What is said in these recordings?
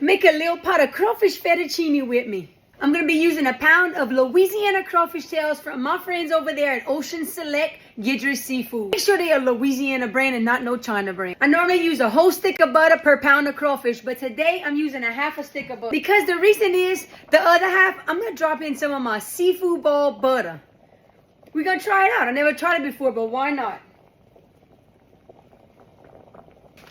Make a little pot of crawfish fettuccine with me. I'm going to be using a pound of Louisiana crawfish tails from my friends over there at Ocean Select Gidry Seafood. Make sure they are Louisiana brand and not no China brand. I normally use a whole stick of butter per pound of crawfish, but today I'm using a half a stick of butter. Because the reason is, the other half, I'm going to drop in some of my seafood ball butter. We're going to try it out. I never tried it before, but why not?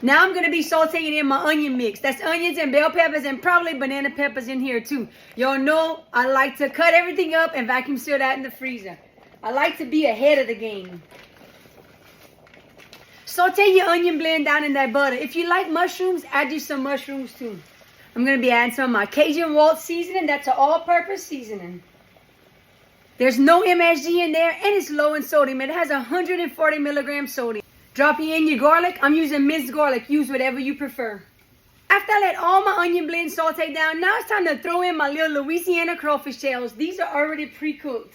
Now I'm going to be sauteing in my onion mix. That's onions and bell peppers and probably banana peppers in here too. Y'all know I like to cut everything up and vacuum seal that in the freezer. I like to be ahead of the game. Saute your onion blend down in that butter. If you like mushrooms, add you some mushrooms too. I'm going to be adding some of my Cajun Waltz seasoning. That's an all-purpose seasoning. There's no MSG in there and it's low in sodium. It has 140 milligrams sodium. Dropping in your garlic. I'm using minced garlic. Use whatever you prefer. After I let all my onion blend saute down, now it's time to throw in my little Louisiana crawfish tails. These are already pre-cooked.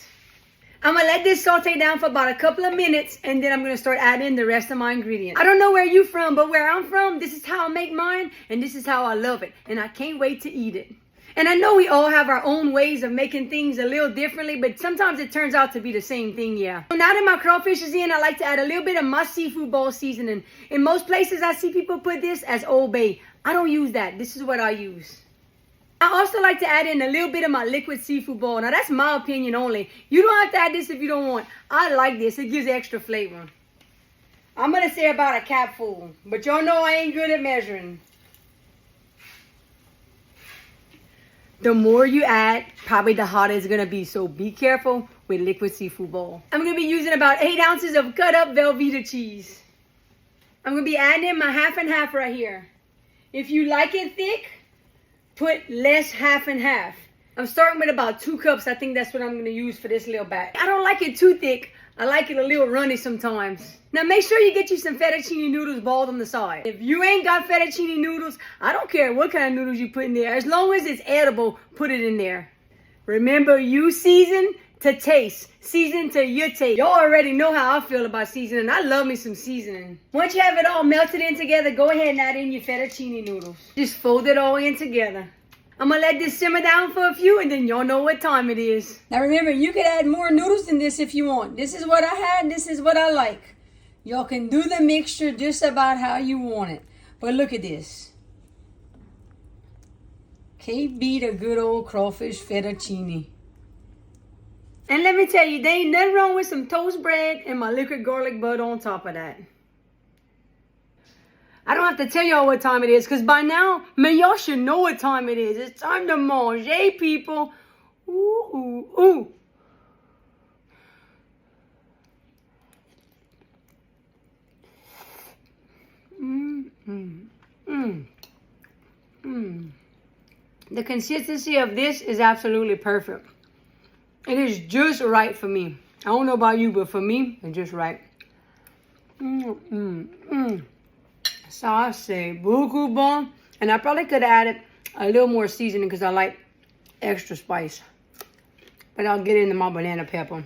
I'm going to let this saute down for about a couple of minutes, and then I'm going to start adding in the rest of my ingredients. I don't know where you're from, but where I'm from, this is how I make mine, and this is how I love it. And I can't wait to eat it. And I know we all have our own ways of making things a little differently, but sometimes it turns out to be the same thing, yeah. So now that my crawfish is in, I like to add a little bit of my seafood ball seasoning. In most places, I see people put this as Old Bay. I don't use that. This is what I use. I also like to add in a little bit of my liquid seafood ball. Now, that's my opinion only. You don't have to add this if you don't want. I like this. It gives extra flavor. I'm going to say about a capful, but y'all know I ain't good at measuring. The more you add, probably the hotter it's going to be. So be careful with liquid seafood ball. I'm going to be using about 8 ounces of cut up Velveeta cheese. I'm going to be adding in my half and half right here. If you like it thick, put less half and half. I'm starting with about 2 cups. I think that's what I'm going to use for this little batch. I don't like it too thick. I like it a little runny sometimes. Now make sure you get you some fettuccine noodles balled on the side. If you ain't got fettuccine noodles, I don't care what kind of noodles you put in there. As long as it's edible, put it in there. Remember, you season to taste. Season to your taste. Y'all already know how I feel about seasoning. I love me some seasoning. Once you have it all melted in together, go ahead and add in your fettuccine noodles. Just fold it all in together. I'm going to let this simmer down for a few, and then y'all know what time it is. Now remember, you can add more noodles than this if you want. This is what I had. This is what I like. Y'all can do the mixture just about how you want it. But look at this. Can't beat a good old crawfish fettuccine. And let me tell you, there ain't nothing wrong with some toast bread and my liquid garlic butter on top of that. I don't have to tell y'all what time it is, because by now, man, y'all should know what time it is. It's time to manger, people. Ooh, ooh, ooh. The consistency of this is absolutely perfect. It is just right for me. I don't know about you, but for me, it's just right. Ça, c'est beaucoup bon. And I probably could have added a little more seasoning because I like extra spice. But I'll get into my banana pepper.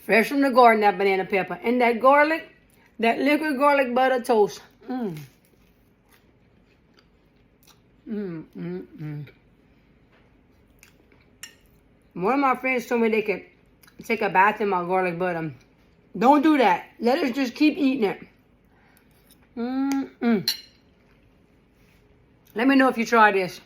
Fresh from the garden, that banana pepper. And that garlic, that liquid garlic butter toast. One of my friends told me they could take a bath in my garlic butter. Don't do that. Let us just keep eating it. Let me know if you try this.